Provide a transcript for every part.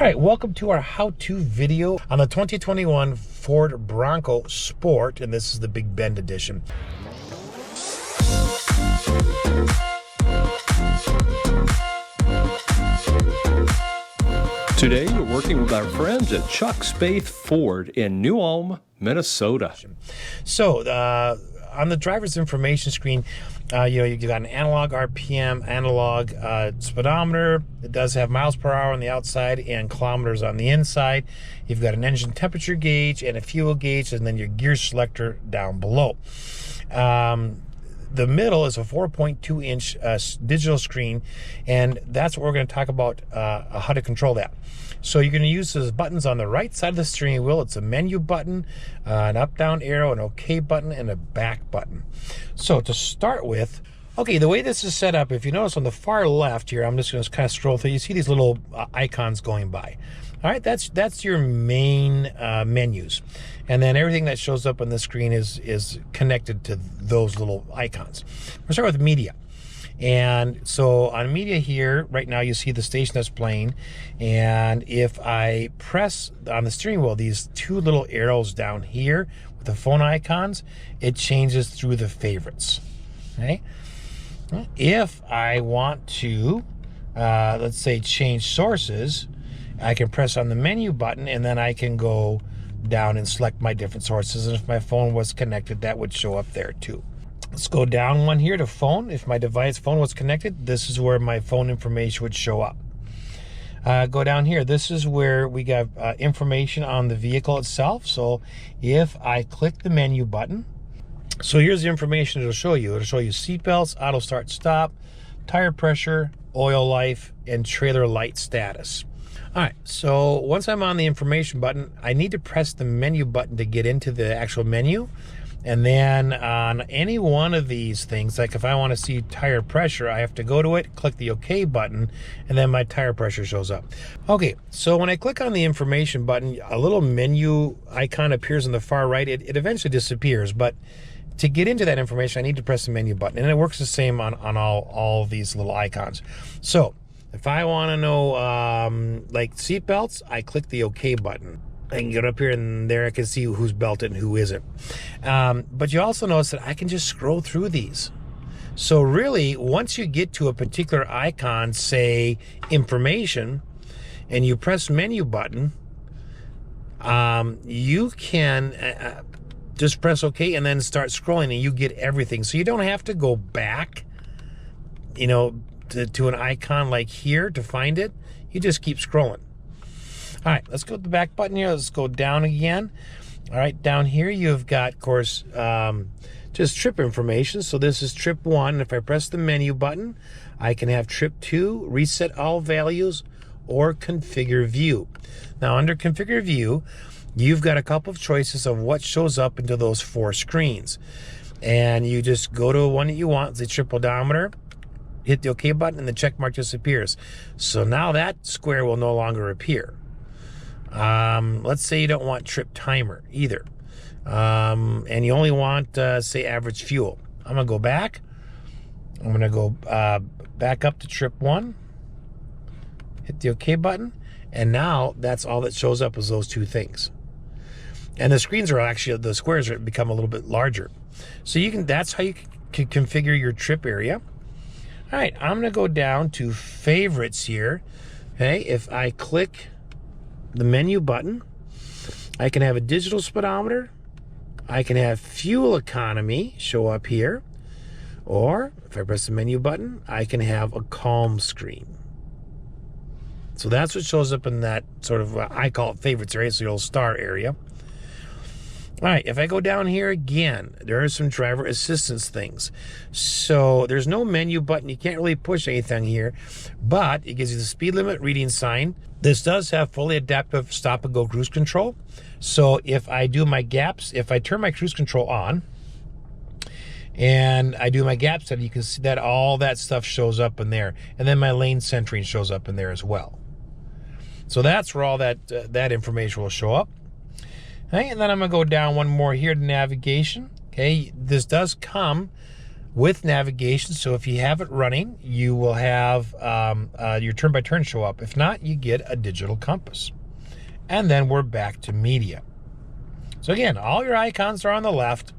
All right, welcome to our how-to video on the 2021 Ford Bronco Sport, and this is the Big Bend edition. Today, we're working with our friends at Spaeth Ford in New Ulm, Minnesota. So, on the driver's information screen, you've got an analog RPM, analog speedometer. It does have miles per hour on the outside and kilometers on the inside. You've got an engine temperature gauge and a fuel gauge, and then your gear selector down below. The middle is a 4.2-inch digital screen, and that's what we're going to talk about, how to control that. So you're going to use those buttons on the right side of the steering wheel. It's a menu button, an up-down arrow, an OK button, and a back button. So to start with, okay, the way this is set up, if you notice on the far left here, I'm just going to kind of scroll through. You see these little icons going by. All right, that's your main menus. And then everything that shows up on the screen is connected to those little icons. We'll start with media. And so on media here, right now you see the station that's playing. And if I press on the steering wheel, these two little arrows down here with the phone icons, it changes through the favorites. Okay. If I want to, let's say, change sources, I can press on the menu button and then I can go down and select my different sources. And if my phone was connected, that would show up there too. Let's go down one here to phone. If my phone was connected, this is where my phone information would show up. Go down here. This is where we got information on the vehicle itself. So if I click the menu button, so here's the information it'll show you. It'll show you seat belts, auto start stop, tire pressure, oil life, and trailer light status. All right, so once I'm on the information button, I need to press the menu button to get into the actual menu. And then on any one of these things, like if I want to see tire pressure, I have to go to it, click the OK button, and then my tire pressure shows up. Okay, so when I click on the information button, a little menu icon appears on the far right. It eventually disappears, but to get into that information, I need to press the menu button. And it works the same on all of these little icons. So if I want to know, like seat belts, I click the OK button. I can get up here and there I can see who's belted and who isn't. But you also notice that I can just scroll through these. So really, once you get to a particular icon, say information, and you press menu button, you can just press OK and then start scrolling and you get everything. So you don't have to go back, to an icon like here to find it. You just keep scrolling. All right, let's go to the back button here. Let's go down again. All right, down here you've got, of course, just trip information. So this is trip 1. If I press the menu button, I can have trip 2, reset all values, or configure view. Now under configure view, you've got a couple of choices of what shows up into those 4 screens. And you just go to one that you want, the trip odometer, hit the OK button, and the check mark disappears. So now that square will no longer appear. Let's say you don't want trip timer either. And you only want, say, average fuel. I'm going to go back. I'm going to go back up to trip 1. Hit the OK button. And now that's all that shows up is those 2 things. And the screens are actually, the squares become a little bit larger. So that's how you can configure your trip area. All right, I'm going to go down to favorites here. Okay, if I click the menu button, I can have a digital speedometer, I can have fuel economy show up here, or if I press the menu button, I can have a calm screen. So that's what shows up in that sort of, I call it favorites area, so your little star area. All right, if I go down here again, there are some driver assistance things. So there's no menu button. You can't really push anything here, but it gives you the speed limit reading sign. This does have fully adaptive stop and go cruise control. So if I do my gaps, if I turn my cruise control on and I do my gap setting, you can see that all that stuff shows up in there. And then my lane centering shows up in there as well. So that's where all that information will show up. Okay, and then I'm going to go down one more here to navigation. Okay, this does come with navigation. So if you have it running, you will have your turn-by-turn show up. If not, you get a digital compass. And then we're back to media. So again, all your icons are on the left.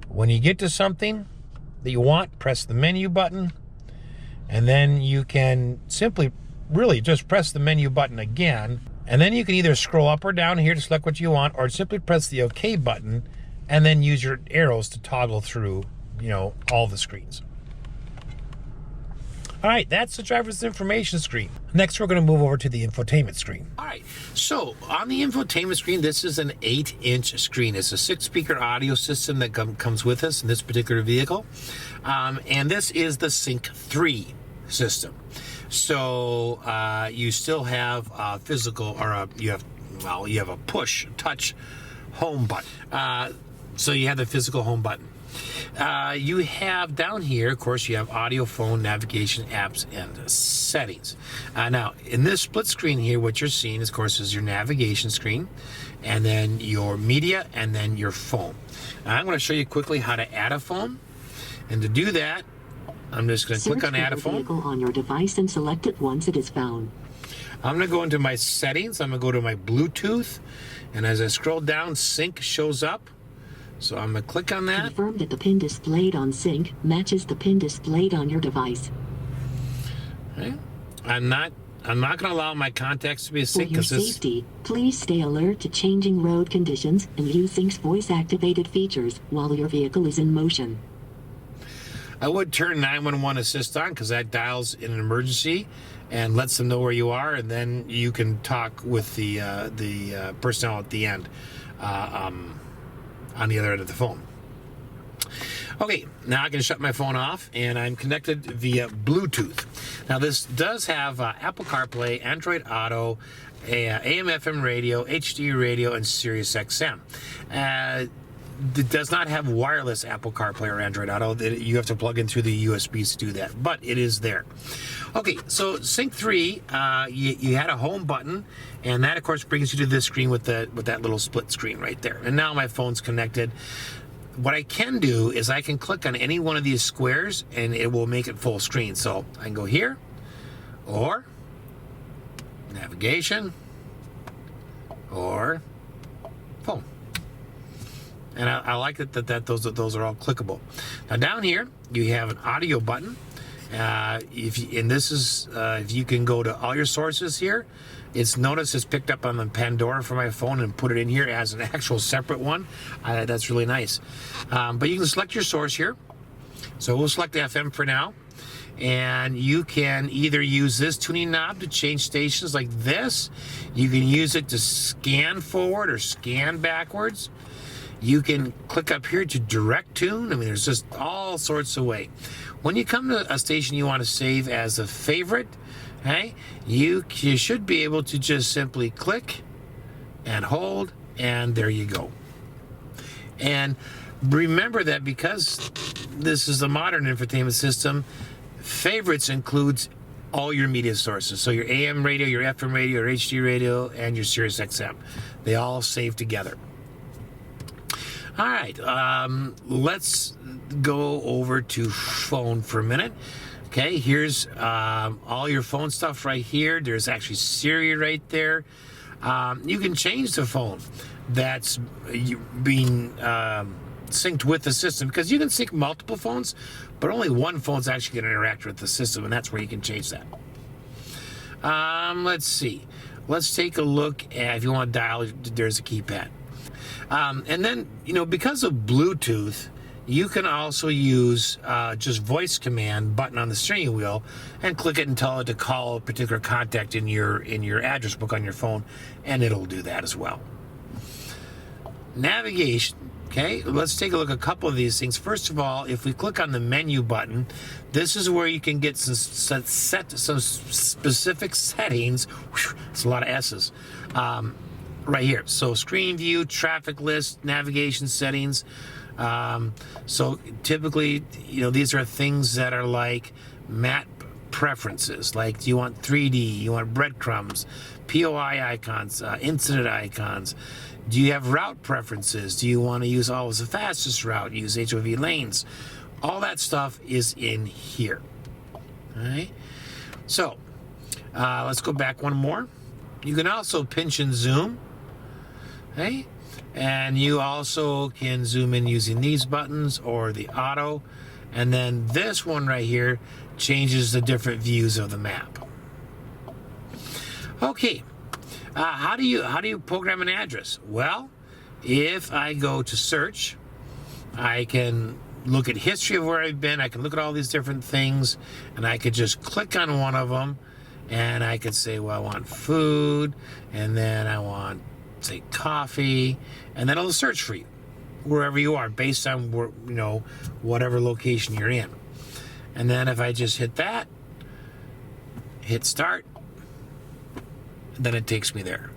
When you get to something that you want, press the menu button, and then you can simply really just press the menu button again, and then you can either scroll up or down here to select what you want, or simply press the OK button and then use your arrows to toggle through, all the screens. All right, that's the driver's information screen. Next, we're going to move over to the infotainment screen. All right, so on the infotainment screen, this is an 8-inch screen. It's a 6-speaker audio system that comes with us in this particular vehicle. And this is the Sync 3 system. So you still have a physical, or you have a push, touch home button. So you have the physical home button. You have down here, of course, you have audio, phone, navigation, apps, and settings. Now, in this split screen here, what you're seeing, of course, is your navigation screen, and then your media, and then your phone. Now, I'm going to show you quickly how to add a phone. And to do that, I'm just going to click on Add a Phone. Vehicle on your device and select it once it is found. I'm going to go into my settings. I'm going to go to my Bluetooth. And as I scroll down, Sync shows up. So I'm going to click on that. Confirm that the pin displayed on Sync matches the pin displayed on your device. Okay. I'm not going to allow my contacts to be a sync. For your safety, please stay alert to changing road conditions and use Sync's voice-activated features while your vehicle is in motion. I would turn 911 assist on because that dials in an emergency and lets them know where you are, and then you can talk with the personnel at the end on the other end of the phone. Okay, now I can shut my phone off, and I'm connected via Bluetooth. Now this does have Apple CarPlay, Android Auto, AM/FM radio, HD radio, and Sirius XM. It does not have wireless Apple CarPlay or Android Auto. You have to plug in through the USBs to do that, but it is there. Okay, so Sync 3, you had a home button, and that, of course, brings you to this screen with that little split screen right there. And now my phone's connected. What I can do is I can click on any one of these squares, and it will make it full screen. So I can go here, or navigation, or phone. And I like that those are all clickable. Now down here you have an audio button. If you can go to all your sources here. Notice it's picked up on the Pandora for my phone and put it in here as an actual separate one. That's really nice. But you can select your source here. So we'll select FM for now. And you can either use this tuning knob to change stations like this. You can use it to scan forward or scan backwards. You can click up here to direct tune. I mean, there's just all sorts of ways. When you come to a station you want to save as a favorite, okay, you should be able to just simply click and hold, and there you go. And remember that because this is a modern infotainment system, favorites includes all your media sources. So your AM radio, your FM radio, your HD radio, and your Sirius XM. They all save together. All right, let's go over to phone for a minute. Okay, here's all your phone stuff right here. There's actually Siri right there. You can change the phone that's being synced with the system, because you can sync multiple phones, but only one phone's actually going to interact with the system, and that's where you can change that. Let's see. Let's take a look at, if you want to dial, there's a keypad. And then, because of Bluetooth, you can also use just voice command button on the steering wheel and click it and tell it to call a particular contact in your address book on your phone, and it'll do that as well. Navigation. Okay, let's take a look at a couple of these things. First of all, if we click on the menu button, this is where you can get some specific settings. It's a lot of S's. Right here. So screen view, traffic list, navigation settings. So typically, these are things that are like map preferences. Like, do you want 3D? You want breadcrumbs, POI icons, incident icons? Do you have route preferences? Do you want to use always the fastest route? Use HOV lanes? All that stuff is in here. All right. So let's go back one more. You can also pinch and zoom. Okay. And you also can zoom in using these buttons or the auto. And then this one right here changes the different views of the map. Okay. How do you program an address? Well, if I go to search, I can look at history of where I've been. I can look at all these different things, and I could just click on one of them, and I could say, well, I want food, and then I want, say, coffee, and then it'll search for you wherever you are based on where, you know, whatever location you're in. And then if I just hit that, hit start, then it takes me there.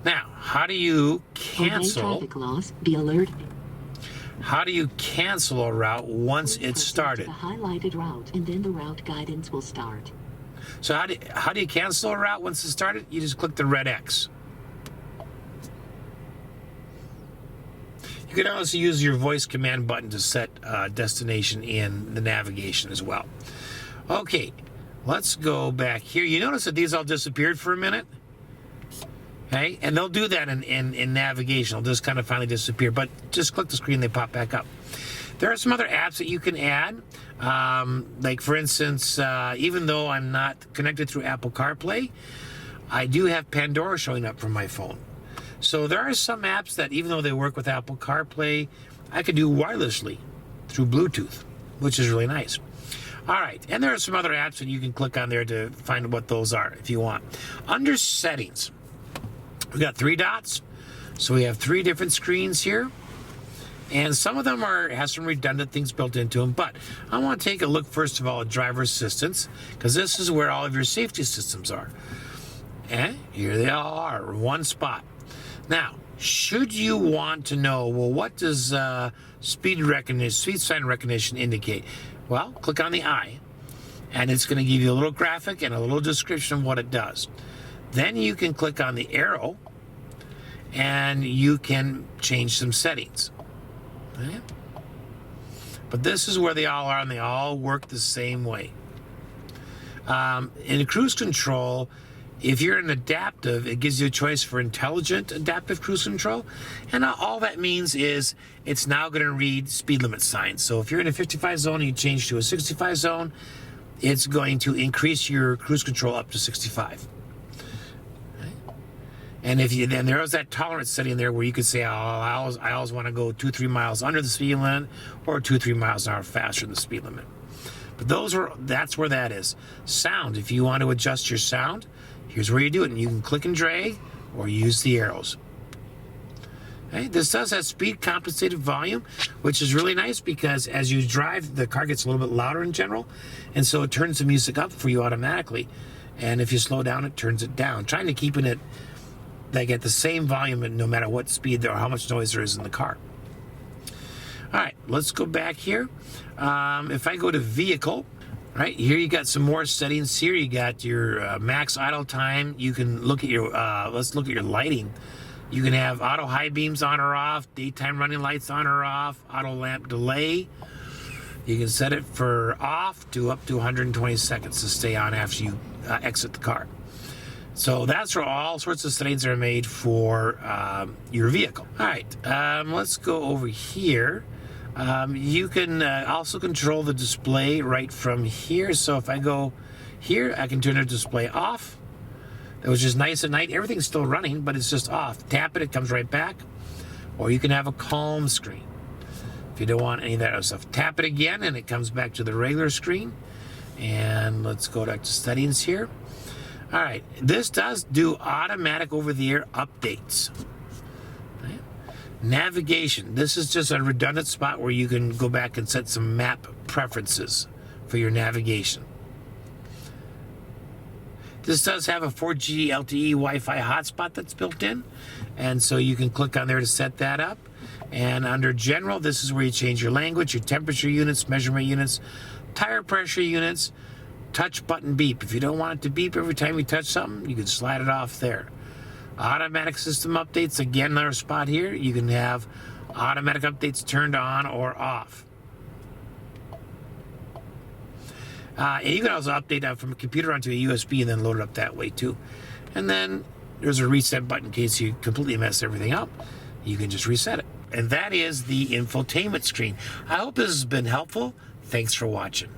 Now, how do you cancel? Traffic laws, be alert. How do you cancel a route once it's started? The highlighted route, and then the route guidance will start. So how do you cancel a route once it's started? You just click the red X. You can also use your voice command button to set destination in the navigation as well. Okay, let's go back here. You notice that these all disappeared for a minute? Okay, and they'll do that in navigation. They'll just kind of finally disappear, but just click the screen, they pop back up. There are some other apps that you can add. Like for instance, even though I'm not connected through Apple CarPlay, I do have Pandora showing up from my phone. So there are some apps that even though they work with Apple CarPlay, I could do wirelessly through Bluetooth, which is really nice. All right, and there are some other apps that you can click on there to find what those are if you want. Under settings, we got 3 dots. So we have 3 different screens here. And some of them have some redundant things built into them. But I want to take a look, first of all, at driver assistance, because this is where all of your safety systems are. And here they all are, one spot. Now, should you want to know, well, what does speed sign recognition indicate? Well, click on the eye, and it's going to give you a little graphic and a little description of what it does. Then you can click on the arrow, and you can change some settings. Okay? But this is where they all are, and they all work the same way. In cruise control, if you're an adaptive, it gives you a choice for intelligent adaptive cruise control. And all that means is it's now going to read speed limit signs. So if you're in a 55 zone and you change to a 65 zone, it's going to increase your cruise control up to 65. And then there's that tolerance setting there where you could say, oh, I always want to go 2-3 miles under the speed limit or 2-3 miles an hour faster than the speed limit. But that's where that is. Sound, if you want to adjust your sound, here's where you do it. And you can click and drag or use the arrows. Okay, this does have speed compensated volume, which is really nice because as you drive, the car gets a little bit louder in general. And so it turns the music up for you automatically. And if you slow down, it turns it down. Trying to keep it like at the same volume no matter what speed or how much noise there is in the car. All right, let's go back here. If I go to vehicle, right here, you got some more settings here. You got your max idle time. You can look at your, let's look at your lighting. You can have auto high beams on or off, daytime running lights on or off, auto lamp delay. You can set it for off to up to 120 seconds to stay on after you exit the car. So that's where all sorts of settings are made for your vehicle. All right, let's go over here. You can also control the display right from here. So if I go here, I can turn the display off, which is nice at night. Everything's still running, but it's just off. Tap it, it comes right back. Or you can have a calm screen if you don't want any of that other stuff. Tap it again, and it comes back to the regular screen. And let's go back to settings here. All right, this does do automatic over-the-air updates. Okay. Navigation, this is just a redundant spot where you can go back and set some map preferences for your navigation. This does have a 4G LTE Wi-Fi hotspot that's built in, and so you can click on there to set that up. And under general, this is where you change your language, your temperature units, measurement units, tire pressure units, touch button beep. If you don't want it to beep every time you touch something, you can slide it off there. Automatic system updates, again, another spot here. You can have automatic updates turned on or off. And you can also update that from a computer onto a USB and then load it up that way too. And then there's a reset button in case you completely mess everything up. You can just reset it. And that is the infotainment screen. I hope this has been helpful. Thanks for watching.